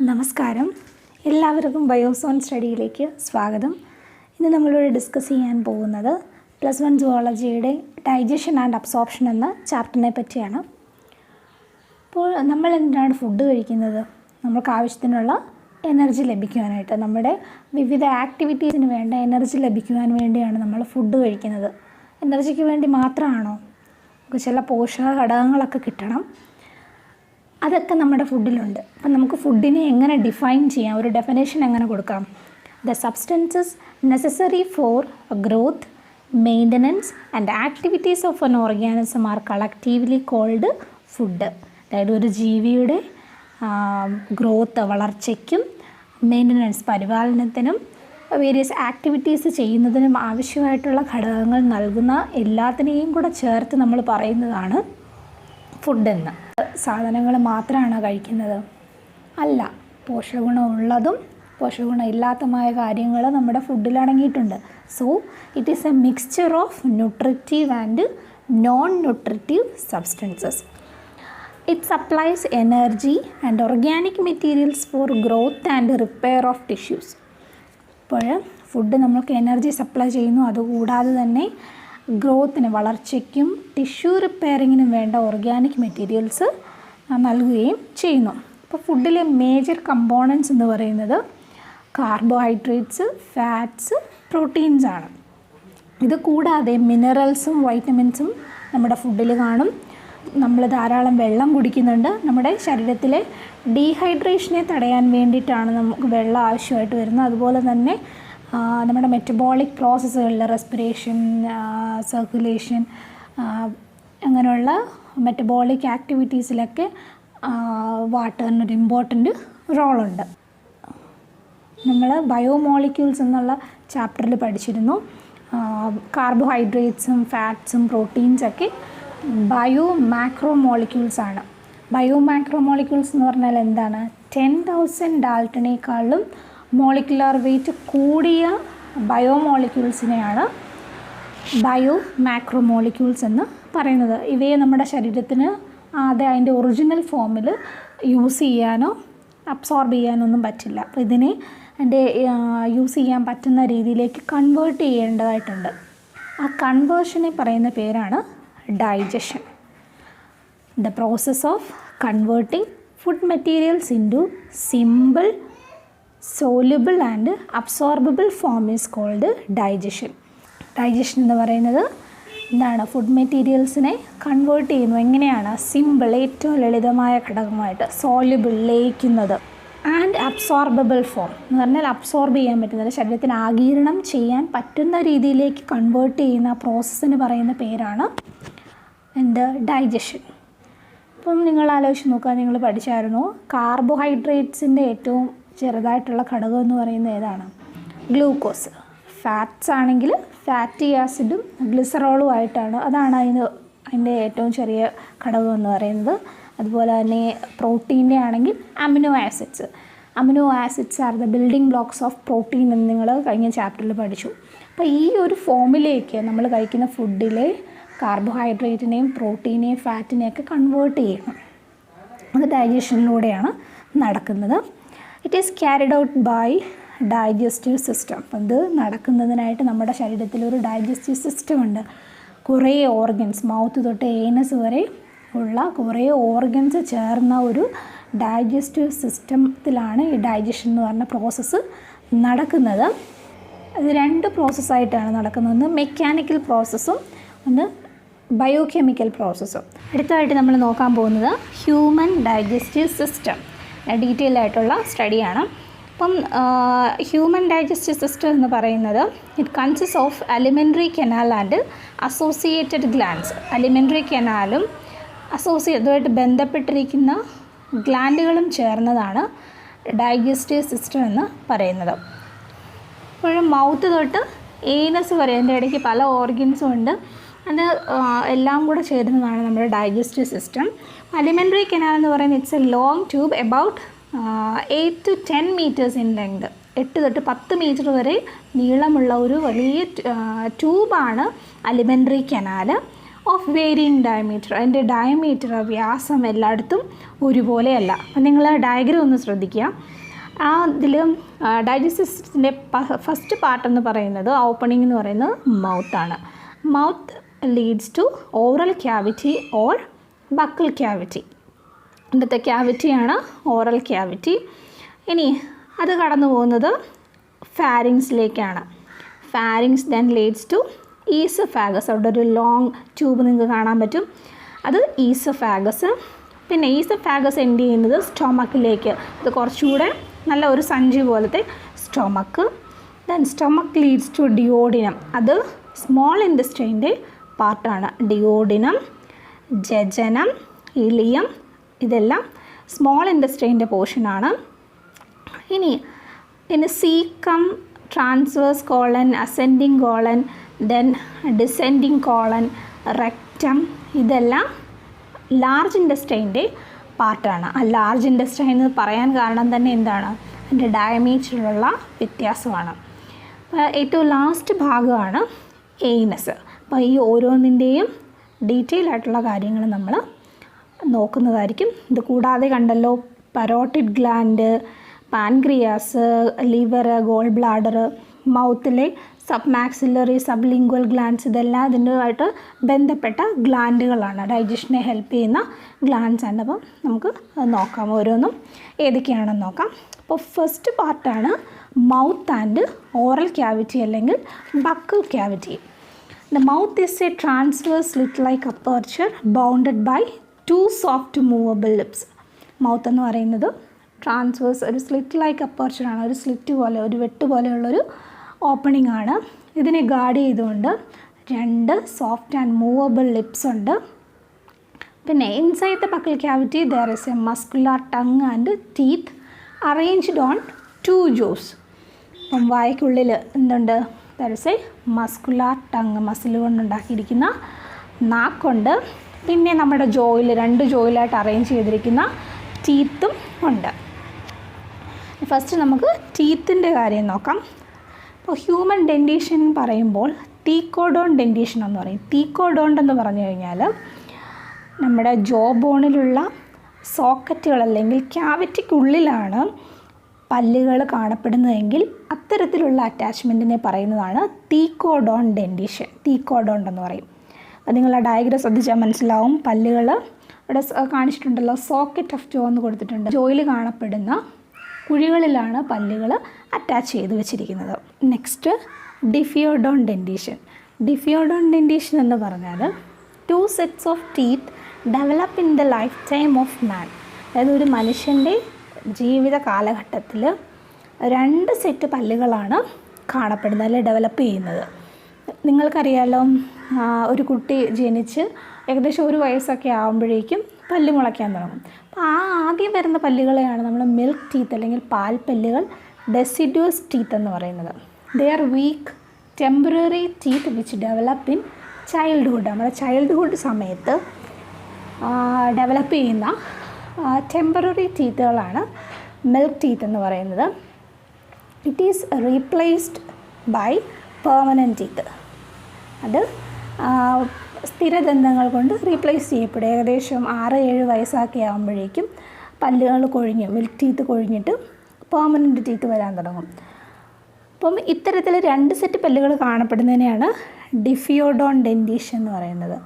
നമസ്കാരം, എല്ലാവർക്കും ബയോസോൺ സ്റ്റഡിയിലേക്ക് സ്വാഗതം. ഇന്ന് നമ്മളിവിടെ ഡിസ്കസ് ചെയ്യാൻ പോകുന്നത് +1 സുവോളജിയുടെ ഡൈജഷൻ ആൻഡ് അബ്സോർപ്ഷൻ എന്ന ചാപ്റ്ററിനെ പറ്റിയാണ്. അപ്പോൾ നമ്മൾ എന്തിനാണ് ഫുഡ് കഴിക്കുന്നത്? നമുക്ക് ആവശ്യത്തിനുള്ള എനർജി ലഭിക്കുവാനായിട്ട്, നമ്മുടെ വിവിധ ആക്ടിവിറ്റീസിന് വേണ്ട എനർജി ലഭിക്കുവാൻ വേണ്ടിയാണ് നമ്മൾ ഫുഡ് കഴിക്കുന്നത്. എനർജിക്ക് വേണ്ടി മാത്രമാണോ? നമുക്ക് ചില പോഷക ഘടകങ്ങളൊക്കെ കിട്ടണം. അതൊക്കെ നമ്മുടെ ഫുഡിലുണ്ട്. അപ്പം നമുക്ക് ഫുഡിനെ എങ്ങനെ ഡിഫൈൻ ചെയ്യാം, ഒരു ഡെഫിനേഷൻ എങ്ങനെ കൊടുക്കാം? The substances necessary for growth, maintenance and activities of an organism are collectively called food. അതായത് ഒരു ജീവിയുടെ ഗ്രോത്ത്, വളർച്ചയ്ക്കും മെയിൻ്റനൻസ്, പരിപാലനത്തിനും വേരിയസ് ആക്ടിവിറ്റീസ് ചെയ്യുന്നതിനും ആവശ്യമായിട്ടുള്ള ഘടകങ്ങൾ നൽകുന്ന എല്ലാത്തിനെയും കൂടെ ചേർത്ത് നമ്മൾ പറയുന്നതാണ് ഫുഡെന്ന്. സാധനങ്ങൾ മാത്രമാണ് കഴിക്കുന്നത് അല്ല, പോഷകഗുണമുള്ളതും പോഷകഗുണം ഇല്ലാത്തതുമായ കാര്യങ്ങൾ നമ്മുടെ ഫുഡിൽ അടങ്ങിയിട്ടുണ്ട്. So it is A mixture of nutritive and non nutritive substances. It supplies energy and organic materials for growth and repair of tissues. അപ്പോൾ ഫുഡ് നമുക്ക് എനർജി സപ്ലൈ ചെയ്യുന്നു, അതുകൂടാതെ തന്നെ ഗ്രോത്തിന്, വളർച്ചയ്ക്കും ടിഷ്യൂ റിപ്പയറിങ്ങിനും വേണ്ട ഓർഗാനിക് മെറ്റീരിയൽസ് നൽകുകയും ചെയ്യുന്നു. അപ്പോൾ ഫുഡിലെ മേജർ കമ്പോണൻസ് എന്ന് പറയുന്നത് കാർബോഹൈഡ്രേറ്റ്സ്, ഫാറ്റ്സ്, പ്രോട്ടീൻസ് ആണ്. ഇത് കൂടാതെ മിനറൽസും വൈറ്റമിൻസും നമ്മുടെ ഫുഡിൽ കാണും. നമ്മൾ ധാരാളം വെള്ളം കുടിക്കുന്നുണ്ട്. നമ്മുടെ ശരീരത്തിലെ ഡീഹൈഡ്രേഷനെ തടയാൻ വേണ്ടിയിട്ടാണ് നമുക്ക് വെള്ളം ആവശ്യമായിട്ട് വരുന്നത്. അതുപോലെ തന്നെ നമ്മുടെ മെറ്റബോളിക് പ്രോസസ്സുകളിൽ റെസ്പിറേഷൻ, സർക്കുലേഷൻ, അങ്ങനെയുള്ള മെറ്റബോളിക് ആക്ടിവിറ്റീസിലൊക്കെ വാട്ടറിനൊരു ഇമ്പോർട്ടൻ്റ് റോളുണ്ട്. നമ്മൾ ബയോമോളിക്യൂൾസ് എന്നുള്ള ചാപ്റ്ററിൽ പഠിച്ചിരുന്നു. കാർബോഹൈഡ്രേറ്റ്സും ഫാറ്റ്സും പ്രോട്ടീൻസൊക്കെ ബയോ മാക്രോ മോളിക്യൂൾസാണ്. ബയോ മാക്രോ മോളിക്യൂൾസ് എന്ന് പറഞ്ഞാൽ എന്താണ്? 10,000 ഡാൾട്ടനേക്കാളും മോളിക്കുലർ വെയ്റ്റ് കൂടിയ ബയോമോളിക്യൂൾസിനെയാണ് ബയോ മാക്രോ മോളിക്യൂൾസ് എന്ന് പറയുന്നത്. ഇവയെ നമ്മുടെ ശരീരത്തിന് അതിൻ്റെ ഒറിജിനൽ ഫോമിൽ യൂസ് ചെയ്യാനോ അബ്സോർബ് ചെയ്യാനോ ഒന്നും പറ്റില്ല. അപ്പോൾ ഇതിനെ അതിൻ്റെ യൂസ് ചെയ്യാൻ പറ്റുന്ന രീതിയിലേക്ക് കൺവേർട്ട് ചെയ്യേണ്ടതായിട്ടുണ്ട്. ആ കൺവേർഷനെ പറയുന്ന പേരാണ് digestion. The process of converting food materials into simple soluble and absorbable form is called digestion. Digestion എന്ന് പറയുന്നത് എന്താണ്? ഫുഡ് മെറ്റീരിയൽസിനെ കൺവേർട്ട് ചെയ്യുന്നു. എങ്ങനെയാണ്? സിമ്പിൾ, ഏറ്റവും ലളിതമായ ഘടകമായിട്ട്, സോല്യുബിൾ, ലയിക്കുന്നത്, ആൻഡ് അബ്സോർബബിൾ ഫോം എന്ന് പറഞ്ഞാൽ അബ്സോർബ് ചെയ്യാൻ പറ്റുന്നത്, ശരീരത്തിന് ആഗിരണം ചെയ്യാൻ പറ്റുന്ന രീതിയിലേക്ക് കൺവേർട്ട് ചെയ്യുന്ന പ്രോസസ്സിന് പറയുന്ന പേരാണ് ഡൈജഷൻ. ഇപ്പം നിങ്ങൾ ആലോചിച്ച് നോക്കുക, നിങ്ങൾ പഠിച്ചായിരുന്നു കാർബോഹൈഡ്രേറ്റ്സിൻ്റെ ഏറ്റവും ചെറുതായിട്ടുള്ള ഘടകം എന്ന് പറയുന്നത് ഏതാണ്? ഗ്ലൂക്കോസ്. ഫാറ്റ്സ് ആണെങ്കിൽ ഫാറ്റി ആസിഡും ഗ്ലിസറോളും ആയിട്ടാണ്, അതാണ് അതിൻ്റെ ഏറ്റവും ചെറിയ ഘടകം എന്ന് പറയുന്നത്. അതുപോലെ തന്നെ പ്രോട്ടീൻ്റെ ആണെങ്കിൽ amino acids. Amino acids are the building blocks of protein എന്ന് നിങ്ങൾ കഴിഞ്ഞ ചാപ്റ്ററിൽ പഠിച്ചു. അപ്പോൾ ഈ ഒരു ഫോമിലേക്ക് നമ്മൾ കഴിക്കുന്ന ഫുഡിലെ കാർബോഹൈഡ്രേറ്റിനെയും പ്രോട്ടീനെയും ഫാറ്റിനെയൊക്കെ കൺവേർട്ട് ചെയ്യണം. അത് ഡൈജഷനിലൂടെയാണ് നടക്കുന്നത്. It is carried out by digestive system. അപ്പം ഇത് നടക്കുന്നതിനായിട്ട് നമ്മുടെ ശരീരത്തിലൊരു ഡൈജസ്റ്റീവ് സിസ്റ്റം ഉണ്ട്. കുറേ ഓർഗൻസ്, മൗത്ത് തൊട്ട് ഏനസ് വരെ ഉള്ള കുറേ ഓർഗൻസ് ചേർന്ന ഒരു ഡൈജസ്റ്റീവ് സിസ്റ്റത്തിലാണ് ഈ ഡൈജഷൻ എന്ന് പറഞ്ഞ പ്രോസസ്സ് നടക്കുന്നത്. അത് രണ്ട് പ്രോസസ്സായിട്ടാണ് നടക്കുന്നത്. ഒന്ന് മെക്കാനിക്കൽ പ്രോസസ്സും ഒന്ന് ബയോകെമിക്കൽ പ്രോസസ്സും. അടുത്തതായിട്ട് നമ്മൾ നോക്കാൻ പോകുന്നത് ഹ്യൂമൻ ഡൈജസ്റ്റീവ് സിസ്റ്റം. ഡീറ്റെയിൽ ആയിട്ടുള്ള സ്റ്റഡിയാണ്. അപ്പം ഹ്യൂമൻ ഡൈജസ്റ്റീവ് സിസ്റ്റം എന്ന് പറയുന്നത് it consist of alimentary canal and associated glands. Alimentary കനാലും അതുമായിട്ട് ബന്ധപ്പെട്ടിരിക്കുന്ന ഗ്ലാൻഡുകളും ചേർന്നതാണ് ഡൈജസ്റ്റീവ് സിസ്റ്റം എന്ന് പറയുന്നത്. ഇപ്പോഴും മൗത്ത് തൊട്ട് ഏനസ് വരെ, അതിൻ്റെ ഇടയ്ക്ക് പല ഓർഗൻസും ഉണ്ട്. അത് എല്ലാം കൂടെ ചേരുന്നതാണ് നമ്മുടെ ഡൈജസ്റ്റീവ് സിസ്റ്റം. അലിമെൻ്ററി കനാൽ എന്ന് പറയുന്നത് it's a long tube about 8 to 10 meters in length. 8 തൊട്ട് 10 മീറ്റർ വരെ നീളമുള്ള ഒരു വലിയ ട്യൂബാണ് അലിമെൻ്ററി കനാൽ. Of varying diameter. അതിൻ്റെ ഡയമീറ്റർ വ്യാസം എല്ലായിടത്തും ഒരുപോലെയല്ല. അപ്പം നിങ്ങൾ ഡയഗ്രം ഒന്ന് ശ്രദ്ധിക്കുക. ഇതിൽ ഡൈജസ്റ്റീവ് സിസ്റ്റത്തിൻ്റെ ഫസ്റ്റ് പാർട്ട് എന്ന് പറയുന്നത്, ഓപ്പണിംഗ് എന്ന് പറയുന്നത് മൗത്താണ്. Mouth leads to oral cavity or buccal cavity. ഇന്നത്തെ ക്യാവിറ്റിയാണ് ഓറൽ ക്യാവിറ്റി. ഇനി അത് കടന്നു പോകുന്നത് ഫാരിങ്സിലേക്കാണ്. Pharynx then leads to oesophagus. അവിടെ ഒരു ലോങ് ട്യൂബ് നിങ്ങൾക്ക് കാണാൻ പറ്റും, അത് ഈസോഫാഗസ്. പിന്നെ ഈസോഫാഗസ് എൻഡ് ചെയ്യുന്നത് സ്റ്റൊമക്കിലേക്ക്. ഇത് കുറച്ചുകൂടെ നല്ല ഒരു സഞ്ചി പോലത്തെ stomach. Then stomach leads to duodenum. അത് സ്മോൾ ഇൻറ്റസ്റ്റൈൻ്റെ പാർട്ടാണ്. ഡിയോഡിനം, ജജനം, ഇലിയം ഇതെല്ലാം സ്മോൾ ഇൻറ്റസ്റ്റൈൻ്റെ പോർഷനാണ്. ഇനി caecum, transverse colon, ascending colon, then descending colon, rectum ഇതെല്ലാം ലാർജ് ഇൻറ്റസ്റ്റൈൻ്റെ പാർട്ടാണ്. ആ ലാർജ് ഇൻറ്റസ്റ്റൈൻ എന്ന് പറയാൻ കാരണം തന്നെ എന്താണ്? അതിൻ്റെ ഡയമീറ്ററിലുള്ള വ്യത്യാസമാണ്. ഏറ്റവും ലാസ്റ്റ് ഭാഗമാണ് എയ്നസ്. അപ്പോൾ ഈ ഓരോന്നിൻ്റെയും ഡീറ്റെയിൽ ആയിട്ടുള്ള കാര്യങ്ങൾ നമ്മൾ നോക്കുന്നതായിരിക്കും. ഇത് കൂടാതെ കണ്ടല്ലോ parotid gland, pancreas, liver, gall bladder, മൗത്തിലെ sub maxillary, sub lingual glands ഇതെല്ലാം ഇതിൻ്റെതായിട്ട് ബന്ധപ്പെട്ട ഗ്ലാൻഡുകളാണ്, ഡൈജഷനെ ഹെൽപ്പ് ചെയ്യുന്ന ഗ്ലാൻഡ്സ് ആണ്. അപ്പം നമുക്ക് നോക്കാം ഓരോന്നും ഏതൊക്കെയാണെന്ന് നോക്കാം. അപ്പോൾ ഫസ്റ്റ് പാർട്ടാണ് മൗത്ത് ആൻഡ് ഓറൽ ക്യാവിറ്റി അല്ലെങ്കിൽ buckle cavity. The mouth is a transverse slit-like aperture bounded by two soft movable lips. Mouth എന്ന് പറയുന്നത് ട്രാൻസ്വേഴ്സ് ഒരു സ്ലിറ്റ് ലൈക്ക് അപ്പർച്ചറാണ്. ഒരു സ്ലിറ്റ് പോലെ, ഒരു വെട്ട് പോലെയുള്ളൊരു ഓപ്പണിംഗ് ആണ്. ഇതിനെ ഗാർഡ് ചെയ്തുകൊണ്ട് രണ്ട് സോഫ്റ്റ് ആൻഡ് മൂവബിൾ ലിപ്സ് ഉണ്ട്. പിന്നെ inside the buccal cavity there is a muscular tongue and teeth arranged on two jaws. അപ്പം വായ്ക്കുള്ളിൽ എന്തുണ്ട്? There is a muscular tongue, muscle കൊണ്ടുണ്ടാക്കിയിരിക്കുന്ന നാക്കുണ്ട്. പിന്നെ നമ്മുടെ ജോയിൽ, രണ്ട് ജോയിലായിട്ട് അറേഞ്ച് ചെയ്തിരിക്കുന്ന ടീത്തും ഉണ്ട്. ഫസ്റ്റ് നമുക്ക് ടീത്തിൻ്റെ കാര്യം നോക്കാം. അപ്പോൾ ഹ്യൂമൻ ഡെൻറ്റേഷൻ പറയുമ്പോൾ തീക്കോഡോൺ ഡെൻറ്റേഷൻ എന്ന് പറയും. തീക്കോഡോൺ എന്ന് പറഞ്ഞു കഴിഞ്ഞാൽ നമ്മുടെ ജോ ബോണിലുള്ള സോക്കറ്റുകൾ അല്ലെങ്കിൽ ക്യാവിറ്റിക്കുള്ളിലാണ് പല്ലുകൾ കാണപ്പെടുന്നതെങ്കിൽ അത്തരത്തിലുള്ള അറ്റാച്ച്മെൻറ്റിനെ പറയുന്നതാണ് തീക്കോഡോൺ ഡെൻറ്റേഷൻ. തീക്കോഡോൺ എന്ന് പറയും. അപ്പോൾ നിങ്ങൾ ആ ഡയഗ്രം ശ്രദ്ധിച്ചാൽ മനസ്സിലാവും. പല്ലുകൾ ഇവിടെ കാണിച്ചിട്ടുണ്ടല്ലോ, സോക്കറ്റ് ഓഫ് ജോ എന്ന് കൊടുത്തിട്ടുണ്ട്. ജോയിൽ കാണപ്പെടുന്ന കുഴികളിലാണ് പല്ലുകൾ അറ്റാച്ച് ചെയ്ത് വെച്ചിരിക്കുന്നത്. നെക്സ്റ്റ് ഡിഫിയോഡോൺ ഡെൻറ്റേഷൻ. ഡിഫിയോഡോൺ ഡെൻറ്റേഷൻ എന്ന് പറഞ്ഞാൽ 2 sets of teeth develop in the life time of മാൻ. അതായത് ഒരു മനുഷ്യൻ്റെ ജീവിത കാലഘട്ടത്തിൽ 2 സെറ്റ് പല്ലുകളാണ് കാണപ്പെടുന്നത്, അല്ലെങ്കിൽ ഡെവലപ്പ് ചെയ്യുന്നത്. നിങ്ങൾക്കറിയാലോ, ഒരു കുട്ടി ജനിച്ച് ഏകദേശം 1 വയസ്സൊക്കെ ആകുമ്പോഴേക്കും പല്ല് മുളയ്ക്കാൻ തുടങ്ങും. അപ്പോൾ ആ ആദ്യം വരുന്ന പല്ലുകളെയാണ് നമ്മൾ മിൽക്ക് ടീത്ത് അല്ലെങ്കിൽ പാൽ പല്ലുകൾ, ഡെസിഡ്യൂസ് ടീത്ത് എന്ന് പറയുന്നത്. They are weak temporary teeth which develop in childhood. നമ്മുടെ ചൈൽഡ്ഹുഡ് സമയത്ത് ഡെവലപ്പ് ചെയ്യുന്ന ടെമ്പററി ടീത്തുകളാണ് മിൽക്ക് ടീത്ത് എന്ന് പറയുന്നത്. It is replaced by permanent teeth. അത് സ്ഥിരദന്തങ്ങൾ കൊണ്ട് റീപ്ലേസ് ചെയ്യപ്പെടും. ഏകദേശം 6-7 വയസ്സൊക്കെ ആകുമ്പോഴേക്കും പല്ലുകൾ കൊഴിഞ്ഞ്, മിൽക്ക് ടീത്ത് കൊഴിഞ്ഞിട്ട് പെർമനൻറ്റ് ടീത്ത് വരാൻ തുടങ്ങും. അപ്പം ഇത്തരത്തിൽ 2 സെറ്റ് പല്ലുകൾ കാണപ്പെടുന്നതിനെയാണ് ഡിഫിയോഡോൺ ഡെൻറ്റേഷൻ എന്ന് പറയുന്നത്.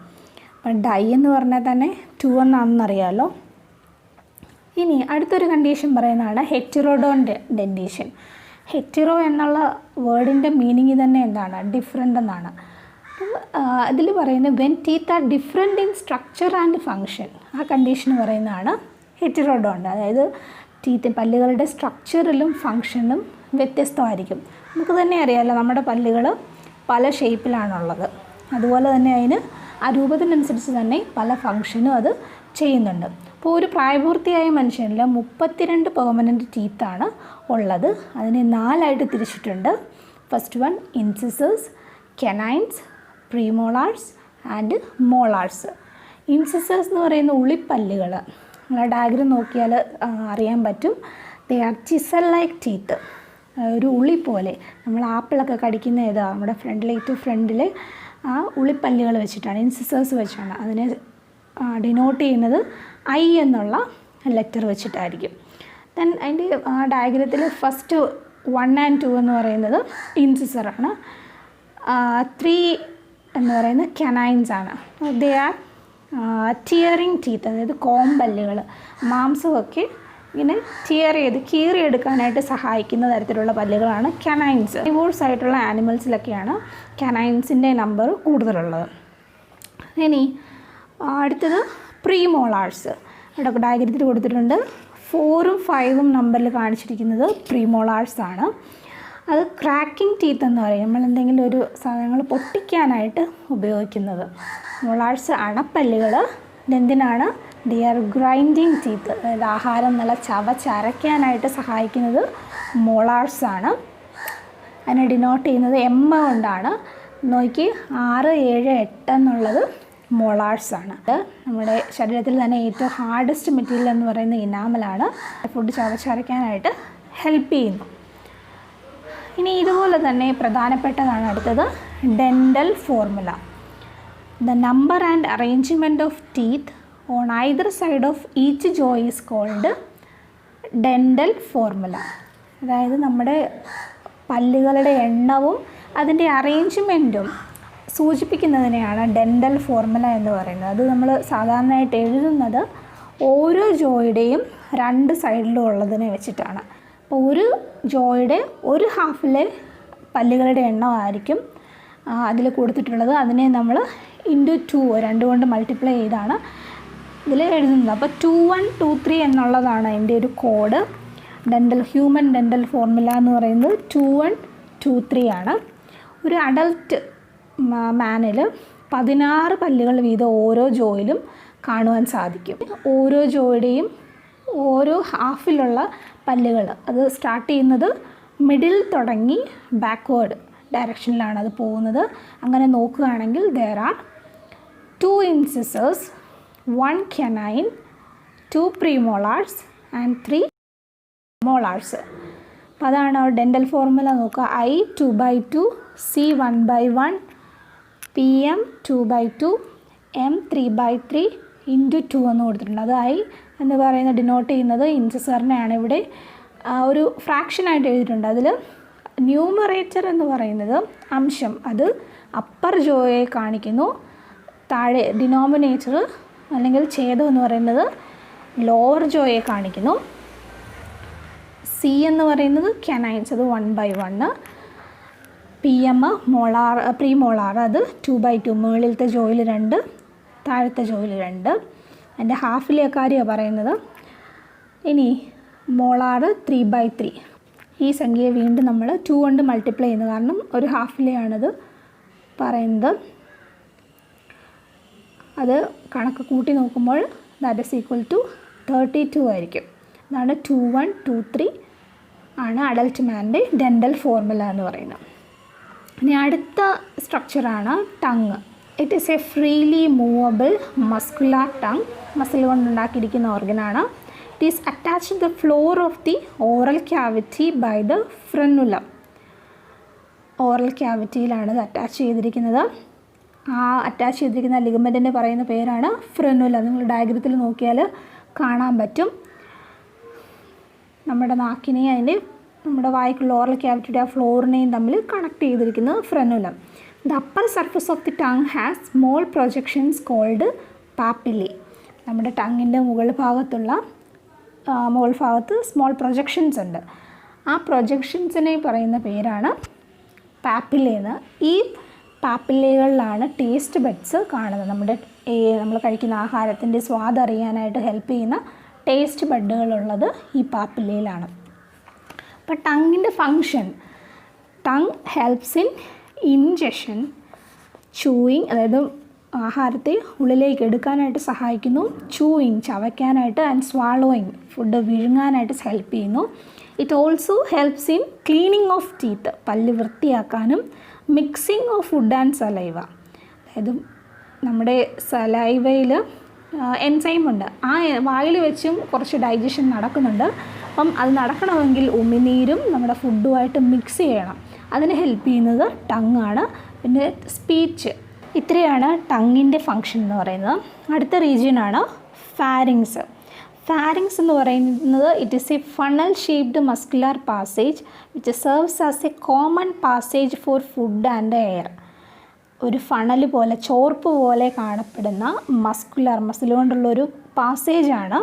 അപ്പം ഡൈ എന്ന് പറഞ്ഞാൽ തന്നെ 2 എന്നാണെന്നറിയാമല്ലോ. ഇനി അടുത്തൊരു കണ്ടീഷൻ പറയുന്നതാണ് ഹെറ്ററോഡോൺ ഡെൻറ്റേഷൻ. ഹെറ്ററോ എന്നുള്ള വേർഡിൻ്റെ മീനിങ് തന്നെ എന്താണ്? ഡിഫറെൻ്റ് എന്നാണ്. ഇതിൽ പറയുന്നത് when teeth R different in structure and function. ആ കണ്ടീഷൻ പറയുന്നതാണ് ഹെറ്ററോഡോൺ. അതായത് പല്ലുകളുടെ സ്ട്രക്ചറിലും ഫങ്ഷനും വ്യത്യസ്തമായിരിക്കും. നമുക്ക് തന്നെ അറിയാമല്ലോ, നമ്മുടെ പല്ലുകൾ പല ഷേപ്പിലാണുള്ളത്. അതുപോലെ തന്നെ അതിന് ആ രൂപത്തിനനുസരിച്ച് തന്നെ പല ഫങ്ഷനും അത് ചെയ്യുന്നുണ്ട്. അപ്പോൾ ഒരു പ്രായപൂർത്തിയായ മനുഷ്യനിൽ 32 പെർമനൻറ്റ് ടീത്താണ് ഉള്ളത്. അതിനെ 4ആയിട്ട് തിരിച്ചിട്ടുണ്ട്. First one incisors, canines, premolars and molars. Incisors എന്ന് പറയുന്ന ഉള്ളിപ്പല്ലുകൾ, നമ്മൾ ഡയഗ്രം നോക്കിയാൽ അറിയാൻ പറ്റും. They are chisel like teeth. ഒരു ഉള്ളി പോലെ, നമ്മൾ ആപ്പിളൊക്കെ കടിക്കുന്ന ഏതാ, നമ്മുടെ ഏറ്റവും ഫ്രണ്ടിൽ ആ ഉളിപ്പല്ലുകൾ വെച്ചിട്ടാണ്, ഇൻസിസേഴ്സ് വെച്ചാണ്. അതിനെ ഡിനോട്ട് ചെയ്യുന്നത് ഐ എന്നുള്ള ലെറ്റർ വെച്ചിട്ടായിരിക്കും. ദെൻ അതിൻ്റെ ഡയഗ്രത്തിൽ ഫസ്റ്റ് 1 and 2 എന്ന് പറയുന്നത് ഇൻസിസറാണ്. 3 എന്ന് പറയുന്നത് കനൈൻസ് ആണ്. ദേ ആർ ടിയറിങ് ടീത്ത്, അതായത് കോമ്പല്ലുകൾ, മാംസമൊക്കെ ഇങ്ങനെ കീറിയെടുക്കാനായിട്ട് സഹായിക്കുന്ന തരത്തിലുള്ള പല്ലുകളാണ് കനൈൻസ്. ഡിവോഴ്സ് ആയിട്ടുള്ള ആനിമൽസിലൊക്കെയാണ് കനൈൻസിൻ്റെ നമ്പർ കൂടുതലുള്ളത്. ഇനി അടുത്തത് പ്രീമോളാർസ്. ഇവിടെ ഡയഗ്രത്തിൽ കൊടുത്തിട്ടുണ്ട്. 4ഉം 5ഉം നമ്പറിൽ കാണിച്ചിരിക്കുന്നത് പ്രീമോളാർസ് ആണ്. അത് ക്രാക്കിംഗ് ടീത്ത് എന്ന് പറയും, നമ്മൾ എന്തെങ്കിലും ഒരു സാധനങ്ങൾ പൊട്ടിക്കാനായിട്ട് ഉപയോഗിക്കുന്നത്. മോളാർസ് അണപ്പല്ലുകൾ. എന്തിനാണ്? ദി ആർ ഗ്രൈൻഡിങ് ടീത്ത്, അതായത് ആഹാരം നല്ല ചവച്ചരയ്ക്കാനായിട്ട് സഹായിക്കുന്നത് മോളാർസ് ആണ്. അതിനെ ഡിനോട്ട് ചെയ്യുന്നത് എം കൊണ്ടാണ്. നോക്കി 6, 7, 8 എന്നുള്ളത് മോളാർസ് ആണ്. നമ്മുടെ ശരീരത്തിൽ തന്നെ ഏറ്റവും ഹാർഡസ്റ്റ് മെറ്റീരിയൽ എന്ന് പറയുന്ന ഇനാമലാണ്. ഫുഡ് ചവച്ചരയ്ക്കാനായിട്ട് ഹെൽപ്പ് ചെയ്യുന്നു. ഇനി ഇതുപോലെ തന്നെ പ്രധാനപ്പെട്ടതാണ് അടുത്തത് dental formula. The number and arrangement of teeth on either side of each jaw is called dental formula. അതായത് നമ്മുടെ പല്ലുകളുടെ എണ്ണവും അതിൻ്റെ അറേഞ്ച്മെൻറ്റും സൂചിപ്പിക്കുന്നതിനെയാണ് ഡെൻ്റൽ ഫോർമുല എന്ന് പറയുന്നത്. അത് നമ്മൾ സാധാരണയായിട്ട് എഴുതുന്നത് ഓരോ ജോയുടെയും 2 സൈഡിലും ഉള്ളതിനെ വെച്ചിട്ടാണ്. അപ്പോൾ ഒരു ജോയുടെ ഒരു ഹാഫിലെ പല്ലുകളുടെ എണ്ണമായിരിക്കും അതിൽ കൊടുത്തിട്ടുള്ളത്. അതിനെ നമ്മൾ ഇൻറ്റു 2 2 കൊണ്ട് മൾട്ടിപ്ലൈ ചെയ്താണ് ഇതിൽ എഴുതുന്നത്. അപ്പോൾ 2, 1, 2, 3 എന്നുള്ളതാണ് അതിൻ്റെ ഒരു കോഡ്. ഹ്യൂമൻ ഡെൻ്റൽ ഫോർമുല എന്ന് പറയുന്നത് 2, 1, 2, 3 ആണ്. ഒരു അഡൽട്ട് മാനിൽ 16 പല്ലുകൾ വീതം ഓരോ ജോയിലും കാണുവാൻ സാധിക്കും. ഓരോ ജോയുടെയും ഓരോ ഹാഫിലുള്ള പല്ലുകൾ അത് സ്റ്റാർട്ട് ചെയ്യുന്നത് മിഡിൽ തുടങ്ങി ബാക്ക്വേർഡ് ഡയറക്ഷനിലാണ് അത് പോകുന്നത്. അങ്ങനെ നോക്കുകയാണെങ്കിൽ there are 2 incisors, 1 canine, 2 premolars and 3 molars. അപ്പോൾ അതാണ് ഡെൻ്റൽ ഫോർമുല. നോക്കുക, I 2/2, C 1/1, PM 2/2, M 3/3 into 2 എന്ന് കൊടുത്തിട്ടുണ്ട്. അത് I എന്ന് പറയുന്നത് ഡിനോട്ട് ചെയ്യുന്നത് ഇൻസിസറിനെയാണ്. ഇവിടെ ഒരു ഫ്രാക്ഷനായിട്ട് എഴുതിയിട്ടുണ്ട്. അതിൽ ന്യൂമറേറ്റർ എന്ന് പറയുന്നത് അംശം, അത് അപ്പർ ജോയെ കാണിക്കുന്നു. താഴെ ഡിനോമിനേറ്റർ അല്ലെങ്കിൽ ഛേദം എന്ന് പറയുന്നത് ലോവർ ജോയെ കാണിക്കുന്നു. സി എന്ന് പറയുന്നത് കനൈൻസ്, അത് 1/1. PM മോളാർ, പ്രീമോളാർ, അത് 2/2, മുകളിലത്തെ ജോയിൽ 2, താഴത്തെ ജോയിൽ 2. അതിൻ്റെ ഹാഫിലെ കാര്യമാണ് പറയുന്നത്. ഇനി മോളാർ 3/3. ഈ സംഖ്യയെ വീണ്ടും നമ്മൾ 2 കൊണ്ട് മൾട്ടിപ്ലൈ ചെയ്യുന്നു, കാരണം ഒരു ഹാഫിലെയാണത് പറയുന്നത്. അത് കണക്ക് കൂട്ടി നോക്കുമ്പോൾ ദാറ്റ് ഈസ് ഈക്വൽ ടു 32 ആയിരിക്കും. അതാണ് 2, 1, 2, 3 ആണ് അഡൽട്ട് മാൻ്റെ ഡെൻ്റൽ ഫോർമുല എന്ന് പറയുന്നത്. ഇനി അടുത്ത സ്ട്രക്ചറാണ് tongue. It is a freely movable muscular tongue, muscle കൊണ്ടുണ്ടാക്കിയിരിക്കുന്ന ഓർഗനാണ്. It is attached to the floor of the oral cavity by the frenulum. Oral ക്യാവിറ്റിയിലാണ് ഇത് അറ്റാച്ച് ചെയ്തിരിക്കുന്നത്. ആ അറ്റാച്ച് ചെയ്തിരിക്കുന്ന ലിഗമെൻറ്റിനെ പറയുന്ന പേരാണ് ഫ്രെനുല. നിങ്ങൾ ഡയഗ്രത്തിൽ നോക്കിയാൽ കാണാൻ പറ്റും. നമ്മുടെ നാക്കിനെയും അതിൻ്റെ നമ്മുടെ വായ്ക്കുള്ള ഓറൽ ക്യാവിറ്റിയുടെ ആ ഫ്ലോറിനെയും തമ്മിൽ കണക്ട് ചെയ്തിരിക്കുന്നത് frenulum. The upper surface of the tongue has small projections called papillae. നമ്മുടെ ടങ്ങിൻ്റെ മുകൾ ഭാഗത്ത് സ്മോൾ പ്രൊജക്ഷൻസ് ഉണ്ട്. ആ പ്രൊജക്ഷൻസിനെ പറയുന്ന പേരാണ് പാപ്പില്ലെന്ന്. ഈ പാപ്പില്ലകളിലാണ് ടേസ്റ്റ് ബഡ്സ് കാണുന്നത്. നമ്മൾ കഴിക്കുന്ന ആഹാരത്തിൻ്റെ സ്വാദ് അറിയാനായിട്ട് ഹെൽപ്പ് ചെയ്യുന്ന ടേസ്റ്റ് ബഡ്ഡുകളുള്ളത് ഈ പാപ്പില്ലയിലാണ്. അപ്പോൾ ടങ്ങിൻ്റെ function, tongue helps in ingestion, chewing, അതായത് ആഹാരത്തെ ഉള്ളിലേക്ക് എടുക്കാനായിട്ട് സഹായിക്കുന്നു, ചൂയിങ് ചവയ്ക്കാനായിട്ട്, ആൻഡ് സ്വാളോയിങ് ഫുഡ് വിഴുങ്ങാനായിട്ട് ഹെൽപ്പ് ചെയ്യുന്നു. It also helps in cleaning of teeth, പല്ല് വൃത്തിയാക്കാനും, mixing of food and saliva, അതായത് നമ്മുടെ സലൈവയിൽ എൻസൈമുണ്ട്, ആ വായിൽ വെച്ചും കുറച്ച് ഡൈജഷൻ നടക്കുന്നുണ്ട്. അപ്പം അത് നടക്കണമെങ്കിൽ ഉമിനീരും നമ്മുടെ ഫുഡുമായിട്ട് മിക്സ് ചെയ്യണം. അതിന് ഹെൽപ്പ് ചെയ്യുന്നത് ടങ്ങാണ്. പിന്നെ സ്പീച്ച്, ഇത്രയാണ് ടങ്ങിൻ്റെ ഫങ്ഷൻ എന്ന് പറയുന്നത്. അടുത്ത റീജിയനാണ് ഫാരിങ്സ്. ഫാരിങ്സ് എന്ന് പറയുന്നത് it is A funnel shaped muscular passage which serves as A common passage for food and air. ഒരു ഫണൽ പോലെ, ചോർപ്പ് പോലെ കാണപ്പെടുന്ന മസിൽ കൊണ്ടുള്ളൊരു പാസേജാണ്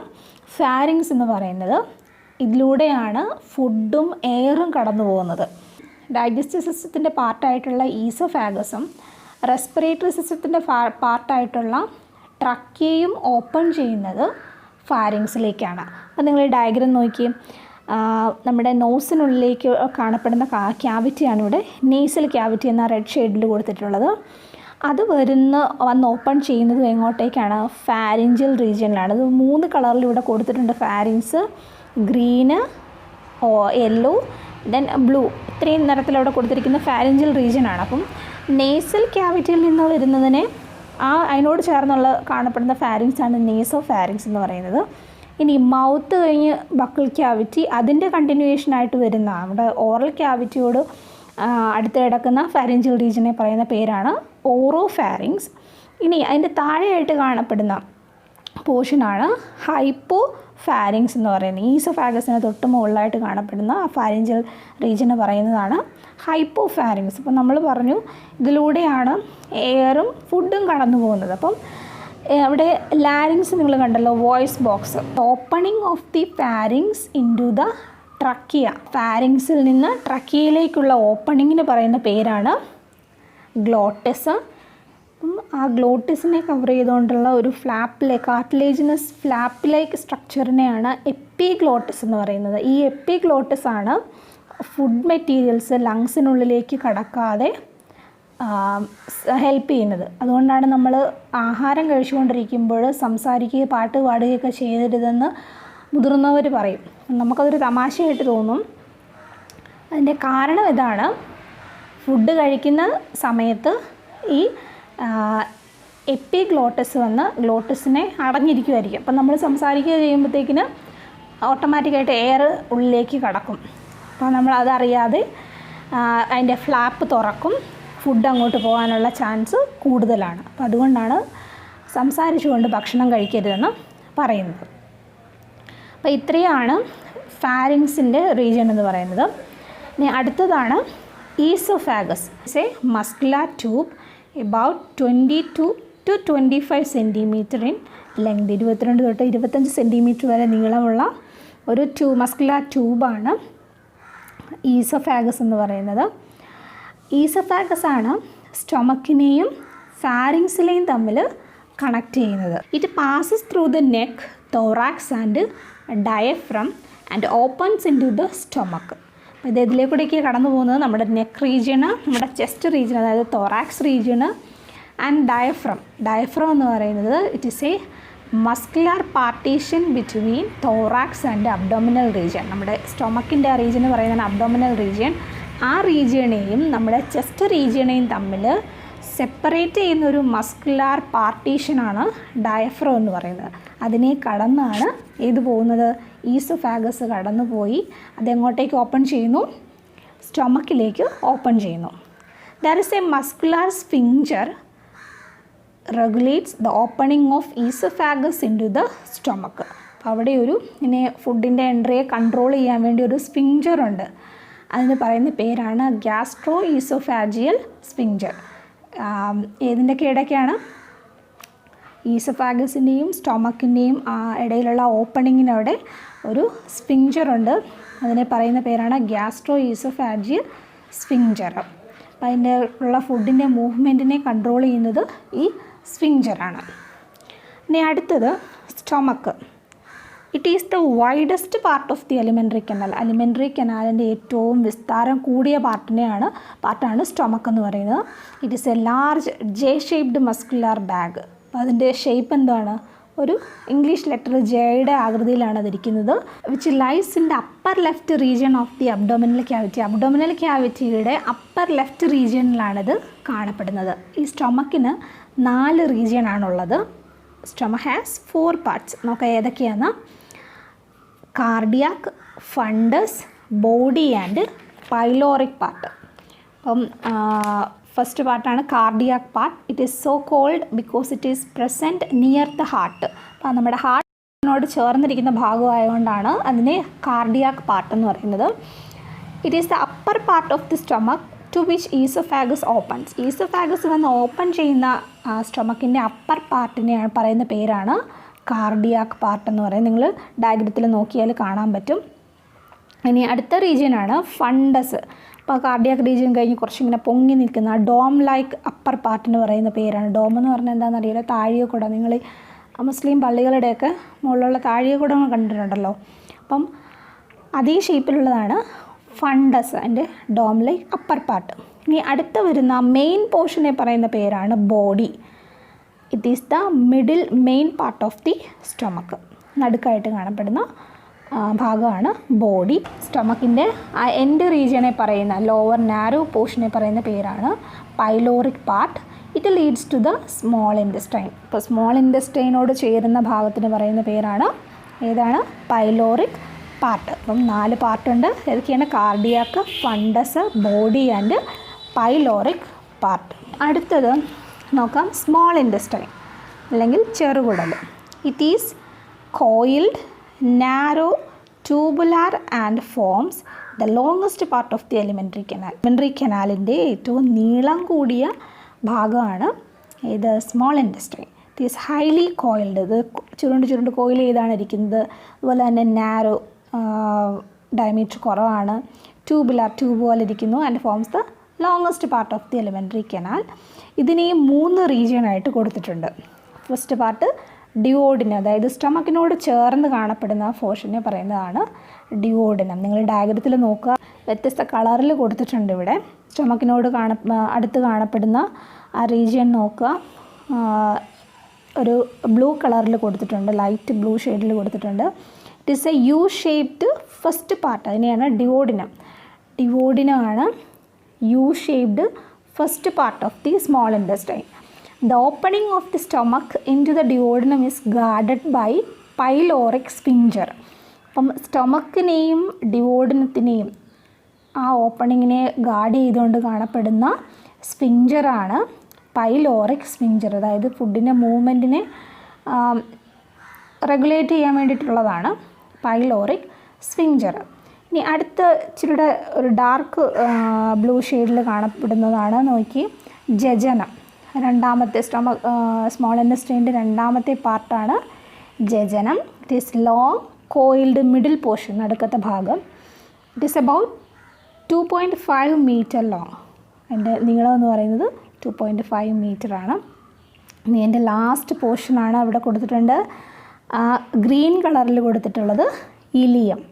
ഫാരിങ്സ് എന്ന് പറയുന്നത്. ഇതിലൂടെയാണ് ഫുഡും എയറും കടന്നു പോകുന്നത്. ഡൈജസ്റ്റീവ് സിസ്റ്റത്തിൻ്റെ പാർട്ടായിട്ടുള്ള ഈസോഫാഗസും റെസ്പിറേറ്ററി സിസ്റ്റത്തിൻ്റെ പാർട്ടായിട്ടുള്ള ട്രക്കിയയും ഓപ്പൺ ചെയ്യുന്നത് ഫാരിങ്സിലേക്കാണ്. അപ്പോൾ നിങ്ങൾ ഈ ഡയഗ്രം നോക്കി, നമ്മുടെ നോസിനുള്ളിലേക്ക് കാണപ്പെടുന്ന ക്യാവിറ്റിയാണ് ഇവിടെ നേസൽ ക്യാവിറ്റി എന്ന റെഡ് ഷെയ്ഡിൽ കൊടുത്തിട്ടുള്ളത്. അത് വന്ന് ഓപ്പൺ ചെയ്യുന്നത് എങ്ങോട്ടേക്കാണ്? ഫാരിഞ്ചൽ റീജിയനിലാണ്. അത് 3 കളറിൽ ഇവിടെ കൊടുത്തിട്ടുണ്ട്. Pharynx, green, yellow, then blue, ഇത്രയും നിറത്തിലവിടെ കൊടുത്തിരിക്കുന്ന ഫാരിഞ്ചൽ റീജിയനാണ്. അപ്പം നേസൽ ക്യാവിറ്റിയിൽ നിന്ന് വരുന്നതിനെ അതിനോട് ചേർന്നുള്ള കാണപ്പെടുന്ന ഫാരിങ്സാണ് നേസോ ഫാരിങ്സ് എന്ന് പറയുന്നത്. ഇനി മൗത്ത് കഴിഞ്ഞ് ബക്കിൾ ക്യാവിറ്റി, അതിൻ്റെ കണ്ടിന്യൂവേഷനായിട്ട് വരുന്ന നമ്മുടെ ഓറൽ ക്യാവിറ്റിയോട് അടുത്ത് കിടക്കുന്ന ഫാരിഞ്ചൽ റീജിയനെ പറയുന്ന പേരാണ് ഓറോ ഫാരിങ്സ്. ഇനി അതിൻ്റെ താഴെയായിട്ട് കാണപ്പെടുന്ന പോർഷനാണ് ഹൈപ്പോ ഫാരിങ്സ് എന്ന് പറയുന്നത്. ഈസോഫാഗസിന് തൊട്ട് മുകളിലായിട്ട് കാണപ്പെടുന്ന ഫാരിഞ്ചൽ റീജിയന് പറയുന്നതാണ് ഹൈപ്പോ ഫാരിങ്സ്. അപ്പം നമ്മൾ പറഞ്ഞു ഇതിലൂടെയാണ് എയറും ഫുഡും കടന്നു പോകുന്നത്. അപ്പം അവിടെ ലാരിങ്സ് നിങ്ങൾ കണ്ടല്ലോ, voice box. Opening of the pharynx into the trachea. ഫാരിങ്സിൽ നിന്ന് ട്രക്കിയയിലേക്കുള്ള ഓപ്പണിങ്ങിന് പറയുന്ന പേരാണ് ഗ്ലോട്ടിസ്. ആ ഗ്ലോട്ടിസിനെ കവർ ചെയ്തുകൊണ്ടുള്ള ഒരു കാർട്ടിലേജിനസ് ഫ്ലാപ്പ് ലൈക്ക് സ്ട്രക്ചറിനെയാണ് എപ്പിഗ്ലോട്ടിസ് എന്ന് പറയുന്നത്. ഈ എപ്പിഗ്ലോട്ടിസ് ആണ് ഫുഡ് മെറ്റീരിയൽസ് ലങ്സിനുള്ളിലേക്ക് കടക്കാതെ ഹെൽപ്പ് ചെയ്യുന്നത്. അതുകൊണ്ടാണ് നമ്മൾ ആഹാരം കഴിച്ചുകൊണ്ടിരിക്കുമ്പോൾ സംസാരിക്കുകയും പാട്ട് പാടുകയൊക്കെ ചെയ്യരുതെന്ന് മുതിർന്നവർ പറയും. നമുക്കതൊരു തമാശയായിട്ട് തോന്നും. അതിൻ്റെ കാരണം ഇതാണ്, ഫുഡ് കഴിക്കുന്ന സമയത്ത് ഈ എപ്പിഗ്ലോട്ടിസ് വന്ന് ഗ്ലോട്ടിസിനെ അടഞ്ഞിരിക്കുമായിരിക്കും. അപ്പം നമ്മൾ സംസാരിക്കുക ചെയ്യുമ്പോഴത്തേക്കിന് ഓട്ടോമാറ്റിക്കായിട്ട് എയർ ഉള്ളിലേക്ക് കടക്കും. അപ്പോൾ നമ്മൾ അതറിയാതെ അതിൻ്റെ ഫ്ലാപ്പ് തുറക്കും, ഫുഡ് അങ്ങോട്ട് പോകാനുള്ള ചാൻസ് കൂടുതലാണ്. അപ്പോൾ അതുകൊണ്ടാണ് സംസാരിച്ചുകൊണ്ട് ഭക്ഷണം കഴിക്കരുതെന്ന് പറയുന്നത്. അപ്പോൾ ഇത്രയാണ് ഫാരിങ്സിൻ്റെ റീജിയൻ എന്ന് പറയുന്നത്. ഇനി അടുത്തതാണ് oesophagus. It's A muscular tube about 22 to 25 centimetre in length. 22 തൊട്ട് 25 സെൻറ്റിമീറ്റർ വരെ നീളമുള്ള ഒരു മസ്കുലർ ട്യൂബാണ് ഈസോഫാഗസ് എന്ന് പറയുന്നത്. ഈസോഫാഗസ് ആണ് സ്റ്റൊമക്കിനെയും ഫാരിങ്സിലെയും തമ്മിൽ കണക്ട് ചെയ്യുന്നത്. It passes through the neck, thorax and diaphragm and opens into the stomach. അപ്പോൾ ഇത് ഇതിലേക്കൂടെയൊക്കെ കടന്നു പോകുന്നത് നമ്മുടെ നെക്ക് റീജിയണ്, നമ്മുടെ ചെസ്റ്റ് റീജിയൻ, അതായത് തോറാക്സ് റീജിയണ് ആൻഡ് ഡയഫ്രം എന്ന് പറയുന്നത് it is a muscular partition between thorax and abdominal region. നമ്മുടെ സ്റ്റൊമക്കിൻ്റെ ആ റീജിയൻ എന്ന് പറയുന്നത് അബ്ഡോമിനൽ റീജിയൻ. ആ റീജിയണെയും നമ്മുടെ ചെസ്റ്റ് റീജിയണെയും തമ്മിൽ സെപ്പറേറ്റ് ചെയ്യുന്ന ഒരു മസ്കുലർ പാർട്ടീഷനാണ് ഡയഫ്രം എന്ന് പറയുന്നത്. അതിനെ കടന്നാണ് ഏത് പോകുന്നത്? ഈസോഫാഗസ് കടന്നു പോയി അതെങ്ങോട്ടേക്ക് ഓപ്പൺ ചെയ്യുന്നു? സ്റ്റൊമക്കിലേക്ക് ഓപ്പൺ ചെയ്യുന്നു. There is a muscular sphincter regulates the opening of oesophagus into the stomach. അപ്പോൾ അവിടെ ഒരു ഫുഡിൻ്റെ എൻട്രിയെ കൺട്രോൾ ചെയ്യാൻ വേണ്ടി ഒരു സ്ഫിങ്ചറുണ്ട്. അതിന് പറയുന്ന പേരാണ് ഗ്യാസ്ട്രോ ഈസോഫാജിയൽ സ്ഫിങ്ചർ. ഏതിൻ്റെയൊക്കെ ഇടയ്ക്കാണ്? ഈസോഫാഗസിൻ്റെയും സ്റ്റൊമക്കിൻ്റെയും ഇടയിലുള്ള ഓപ്പണിങ്ങിനവിടെ ഒരു സ്ഫിങ്ചറുണ്ട്. അതിനെ പറയുന്ന പേരാണ് ഗ്യാസ്ട്രോ ഈസോഫാജിയൽ സ്ഫിങ്ചർ. അപ്പോൾ അതിൻ്റെ ഉള്ള ഫുഡിൻ്റെ മൂവ്മെൻറ്റിനെ കൺട്രോൾ ചെയ്യുന്നത് ഈ സ്ഫിങ്ചറാണ്. ഇനി അടുത്തത് stomach. It is the widest part of the alimentary canal. Alimentary കനാലിൻ്റെ ഏറ്റവും വിസ്താരം കൂടിയ പാർട്ടാണ് സ്റ്റൊമക്ക് എന്ന് പറയുന്നത്. It is a large J shaped muscular bag. അപ്പോൾ അതിൻ്റെ ഷേപ്പ് എന്താണ്? ഒരു ഇംഗ്ലീഷ് ലെറ്റർ ജെയുടെ ആകൃതിയിലാണ് അതിരിക്കുന്നത്. Which lies in the upper left region of the abdominal cavity. Abdominal ക്യാവിറ്റിയുടെ അപ്പർ ലെഫ്റ്റ് റീജിയനിലാണിത് കാണപ്പെടുന്നത്. ഈ സ്റ്റൊമക്കിന് 4 റീജിയനാണുള്ളത്. Stomach has 4 parts. നോക്കാം ഏതൊക്കെയാണ്? Cardiac, fundus, body and pyloric part. അപ്പം ഫസ്റ്റ് പാർട്ടാണ് cardiac part. It is so called because it is present near the heart. അപ്പോൾ നമ്മുടെ ഹാർട്ടിനോട് ചേർന്നിരിക്കുന്ന ഭാഗമായതുകൊണ്ടാണ് അതിനെ കാർഡിയാക് പാർട്ട് എന്ന് പറയുന്നത്. It is the upper part of the stomach to which esophagus opens. Esophagus വന്ന് open ചെയ്യുന്ന സ്റ്റൊമക്കിൻ്റെ അപ്പർ പാർട്ടിനെയാണ് പറയുന്ന പേരാണ് കാർഡിയാക് പാർട്ട് എന്ന് പറയുന്നത്. നിങ്ങൾ ഡയഗ്രത്തിൽ നോക്കിയാൽ കാണാൻ പറ്റും. ഇനി അടുത്ത റീജിയനാണ് ഫണ്ടസ്. അപ്പോൾ കാർഡിയാക് റീജിയൻ കഴിഞ്ഞ് കുറച്ചിങ്ങനെ പൊങ്ങി നിൽക്കുന്ന ഡോം ലൈക്ക് അപ്പർ പാർട്ടിന് പറയുന്ന പേരാണ്. ഡോം എന്ന് പറഞ്ഞാൽ എന്താണെന്ന് അറിയില്ല, താഴിക കുട. നിങ്ങൾ മുസ്ലിം പള്ളികളുടെയൊക്കെ മുകളിലുള്ള താഴിക കുടങ്ങൾ കണ്ടിട്ടുണ്ടല്ലോ. അപ്പം അതേ ഷേപ്പിലുള്ളതാണ് ഫണ്ടസ്, അതിൻ്റെ ഡോം ലൈക്ക് അപ്പർ പാർട്ട്. ഇനി അടുത്ത വരുന്ന മെയിൻ പോർഷനെ പറയുന്ന പേരാണ് body. It is the middle main part of the stomach. നടുക്കായിട്ട് കാണപ്പെടുന്ന ഭാഗമാണ് ബോഡി. സ്റ്റൊമക്കിൻ്റെ ആ എൻഡ് റീജിയനെ പറയുന്ന ലോവർ നാരോ പോർഷനെ പറയുന്ന പേരാണ് pyloric part. It leads to the small intestine. ഇപ്പോൾ സ്മോൾ ഇൻറ്റസ്റ്റൈനോട് ചേരുന്ന ഭാഗത്തിന് പറയുന്ന പേരാണ് ഏതാണ്? Pyloric part. അപ്പം 4 പാർട്ടുണ്ട്. ഏതൊക്കെയാണ്? Cardiac, fundus, body and pyloric part. അടുത്തത് നോക്കാം, സ്മോൾ ഇൻറ്റസ്റ്റൈൻ അല്ലെങ്കിൽ ചെറുകുടൽ. It is coiled, narrow, tubular and forms the longest part of the alimentary canal. Alimentary കനാലിൻ്റെ ഏറ്റവും നീളം കൂടിയ ഭാഗമാണ് ഇത് small intestine. It is highly coiled. ഇത് ചുരുണ്ട് കോയിൽ ചെയ്താണ് ഇരിക്കുന്നത്. അതുപോലെ തന്നെ നാരോ, ഡയമീറ്റർ കുറവാണ്. ട്യൂബുലാർ, ട്യൂബ് പോലെ ഇരിക്കുന്നു. And forms the longest part of the alimentary canal. ഇതിനെ 3 റീജിയനായിട്ട് കൊടുത്തിട്ടുണ്ട്. ഫസ്റ്റ് പാർട്ട് ഡിയോഡിനം, അതായത് സ്റ്റൊമക്കിനോട് ചേർന്ന് കാണപ്പെടുന്ന പോർഷനെ പറയുന്നതാണ് ഡിയോഡിനം. നിങ്ങൾ ഡയഗ്രത്തിൽ നോക്കുക, വ്യത്യസ്ത കളറിൽ കൊടുത്തിട്ടുണ്ട് ഇവിടെ. സ്റ്റൊമക്കിനോട് അടുത്ത് കാണപ്പെടുന്ന ആ റീജിയൻ നോക്കുക, ഒരു ബ്ലൂ കളറിൽ കൊടുത്തിട്ടുണ്ട്, ലൈറ്റ് ബ്ലൂ ഷെയ്ഡിൽ കൊടുത്തിട്ടുണ്ട്. It is a U shaped first part, അതിനെയാണ് ഡിയോഡിനം. ഡിയോഡിനമാണ് U shaped first part of the small intestine. The opening of the stomach into the duodenum is guarded by pyloric sphincter. അപ്പം സ്റ്റൊമക്കിനെയും ഡിയോഡിനത്തിനെയും ആ ഓപ്പണിങ്ങിനെ guard ചെയ്തുകൊണ്ട് കാണപ്പെടുന്ന സ്ഫിഞ്ചറാണ് pyloric sphincter. അതായത് ഫുഡിൻ്റെ മൂവ്മെൻറ്റിനെ regulate ചെയ്യാൻ വേണ്ടിയിട്ടുള്ളതാണ് പൈലോറിക് സ്ഫിഞ്ചർ. ഇനി അടുത്ത ഇച്ചിരിയുടെ ഒരു ഡാർക്ക് ബ്ലൂ ഷെയ്ഡിൽ കാണപ്പെടുന്നതാണ് നോക്കി ജജനം. രണ്ടാമത്തെ സ്മോൾ ഇൻറ്റസ്റ്റൈൻ്റെ രണ്ടാമത്തെ പാർട്ടാണ് jejunum. It is long coiled middle portion, നടുക്കത്തെ ഭാഗം. It is about 2.5 metre long. അതിൻ്റെ നീളം എന്ന് പറയുന്നത് 2.5 മീറ്ററാണ്. ഇനി എൻ്റെ ലാസ്റ്റ് പോർഷനാണ് അവിടെ കൊടുത്തിട്ടുണ്ട്, ഗ്രീൻ കളറിൽ കൊടുത്തിട്ടുള്ളത് ileum.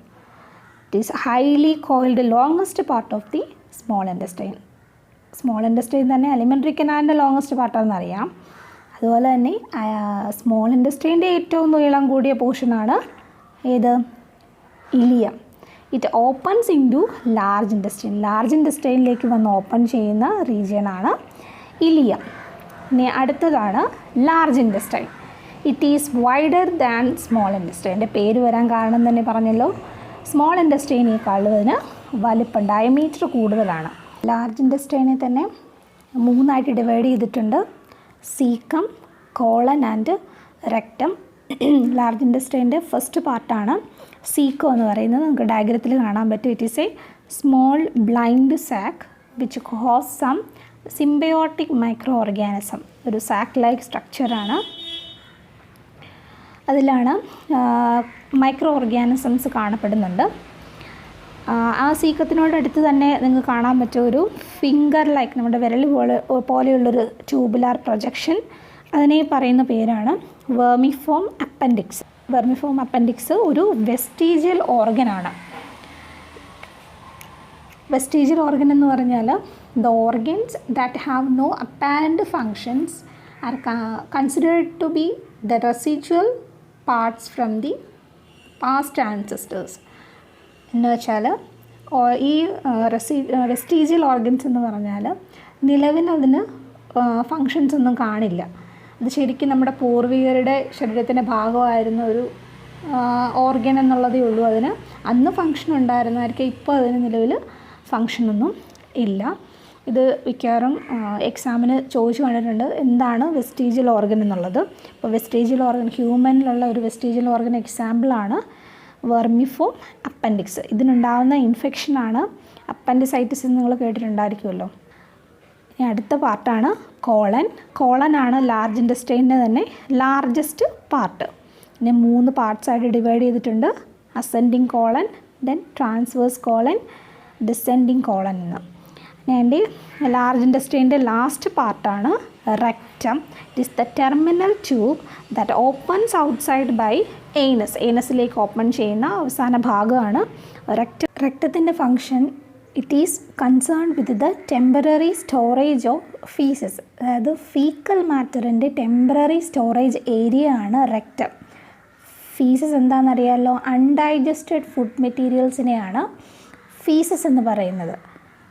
It is highly coiled longest part of the small intestine. Small intestine തന്നെ എലിമെൻ്ററി കനാലിൻ്റെ ലോങ്ങസ്റ്റ് പാർട്ടാണെന്ന് അറിയാം. അതുപോലെ തന്നെ സ്മോൾ ഇൻറ്റസ്റ്റൈൻ്റെ ഏറ്റവും നീളം കൂടിയ പോർഷനാണ് ഏത്? Ileum. It opens into large intestine. Large ഇൻറ്റസ്റ്റൈനിലേക്ക് വന്ന് ഓപ്പൺ ചെയ്യുന്ന റീജിയനാണ് ഇലിയം. ഇനി അടുത്തതാണ് large intestine. It is wider than small intestine. എൻ്റെ പേര് വരാൻ കാരണം തന്നെ പറഞ്ഞല്ലോ, സ്മോൾ ഇൻറ്റസ്റ്റൈനേക്കാളും വലിപ്പം, ഡയമീറ്റർ കൂടുതലാണ്. ലാർജ് ഇൻറ്റസ്റ്റൈനെ തന്നെ 3ആയിട്ട് ഡിവൈഡ് ചെയ്തിട്ടുണ്ട്, caecum, colon and rectum. Large ഇൻറ്റസ്റ്റൈൻ്റെ ഫസ്റ്റ് പാർട്ടാണ് സീക്കം എന്ന് പറയുന്നത്. നമുക്ക് ഡയഗ്രത്തിൽ കാണാൻ പറ്റും. It is a small blind sac which ഹോസ് സം സിംബയോട്ടിക് മൈക്രോ ഓർഗാനിസം. ഒരു സാക്ക് ലൈക്ക് സ്ട്രക്ചറാണ്. അതിലാണ് മൈക്രോ ഓർഗാനിസംസ് കാണപ്പെടുന്നുണ്ട്. ആ സീക്കത്തിനോടടുത്ത് തന്നെ നിങ്ങൾക്ക് കാണാൻ പറ്റും ഒരു ഫിംഗർ ലൈക്ക്, നമ്മുടെ വിരൽ പോലെയുള്ളൊരു ട്യൂബുലാർ പ്രൊജക്ഷൻ. അതിനെ പറയുന്ന പേരാണ് വെർമിഫോം അപ്പൻഡിക്സ്. വെർമിഫോം അപ്പൻഡിക്സ് ഒരു വെസ്റ്റീജിയൽ ഓർഗനാണ്. വെസ്റ്റീജിയൽ ഓർഗൻ എന്ന് പറഞ്ഞാൽ the organs that have no apparent functions are considered to be the residual parts from the past ancestors. എന്ന് വെച്ചാൽ ഈ വെസ്റ്റീജിയൽ ഓർഗൻസ് എന്ന് പറഞ്ഞാൽ നിലവിൽ അതിന് ഫങ്ഷൻസ് ഒന്നും കാണില്ല. അത് ശരിക്കും നമ്മുടെ പൂർവികരുടെ ശരീരത്തിൻ്റെ ഭാഗമായിരുന്ന ഒരു ഓർഗൻ എന്നുള്ളതേ ഉള്ളൂ. അതിന് അന്ന് ഫങ്ഷൻ ഉണ്ടായിരുന്നതായിരിക്കും, ഇപ്പോൾ അതിന് നിലവിൽ ഫങ്ഷനൊന്നും ഇല്ല. ഇത് മിക്കവാറും എക്സാമിന് ചോദിച്ചു കണ്ടിട്ടുണ്ട്, എന്താണ് വെസ്റ്റീജിയൽ ഓർഗൻ എന്നുള്ളത്. അപ്പോൾ വെസ്റ്റീജിയൽ ഓർഗൻ, ഹ്യൂമനിലുള്ള ഒരു വെസ്റ്റീജിയൽ ഓർഗൻ എക്സാമ്പിളാണ് വെർമിഫോം അപ്പൻഡിക്സ്. ഇതിനുണ്ടാകുന്ന ഇൻഫെക്ഷനാണ് അപ്പൻഡിസൈറ്റിസ് എന്ന് നിങ്ങൾ കേട്ടിട്ടുണ്ടായിരിക്കുമല്ലോ. ഇനി അടുത്ത പാർട്ടാണ് കോളൻ. കോളനാണ് ലാർജ് ഇൻറ്റസ്റ്റൈനിൻ്റെ തന്നെ ലാർജസ്റ്റ് പാർട്ട്. പിന്നെ 3 പാർട്സായിട്ട് ഡിവൈഡ് ചെയ്തിട്ടുണ്ട്: ascending colon, then transverse colon, descending colon എന്ന്. ആൻഡ് ലാർജ് ഇൻറ്റസ്റ്റൈൻ്റെ ലാസ്റ്റ് പാർട്ടാണ് rectum. It is the terminal tube that opens outside by anus. ഏനസിലേക്ക് ഓപ്പൺ ചെയ്യുന്ന അവസാന ഭാഗമാണ് റെക്റ്റം. റെക്റ്റത്തിൻ്റെ function, it is concerned with the temporary storage of faeces. അതായത് faecal മാറ്ററിൻ്റെ ടെമ്പററി സ്റ്റോറേജ് ഏരിയ ആണ് റെക്റ്റം. ഫീസസ് എന്താണെന്നറിയാമല്ലോ, അൺഡൈജസ്റ്റഡ് ഫുഡ് മെറ്റീരിയൽസിനെയാണ് ഫീസസ് എന്ന് പറയുന്നത്.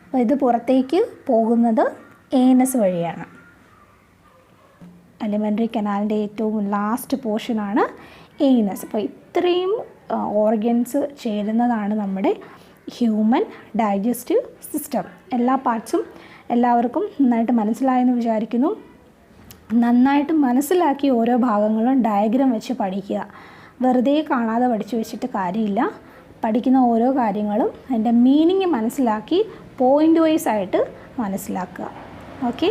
അപ്പോൾ ഇത് പുറത്തേക്ക് പോകുന്നത് ഏനസ് വഴിയാണ്. അലിമെൻ്ററി കനാലിൻ്റെ ഏറ്റവും ലാസ്റ്റ് പോർഷനാണ് ഏനസ്. അപ്പോൾ ഇത്രയും ഓർഗൻസ് ചേരുന്നതാണ് നമ്മുടെ ഹ്യൂമൻ ഡൈജസ്റ്റീവ് സിസ്റ്റം. എല്ലാ പാർട്സും എല്ലാവർക്കും നന്നായിട്ട് മനസ്സിലായെന്ന് വിചാരിക്കുന്നു. നന്നായിട്ട് മനസ്സിലാക്കി ഓരോ ഭാഗങ്ങളും ഡയഗ്രാം വെച്ച് പഠിക്കുക. വെറുതെ കാണാതെ പഠിച്ചു വെച്ചിട്ട് കാര്യമില്ല. പഠിക്കുന്ന ഓരോ കാര്യങ്ങളും അതിൻ്റെ മീനിങ് മനസ്സിലാക്കി പോയിൻ്റ് വൈസ് ആയിട്ട് മനസ്സിലാക്കുക. ഓക്കെ.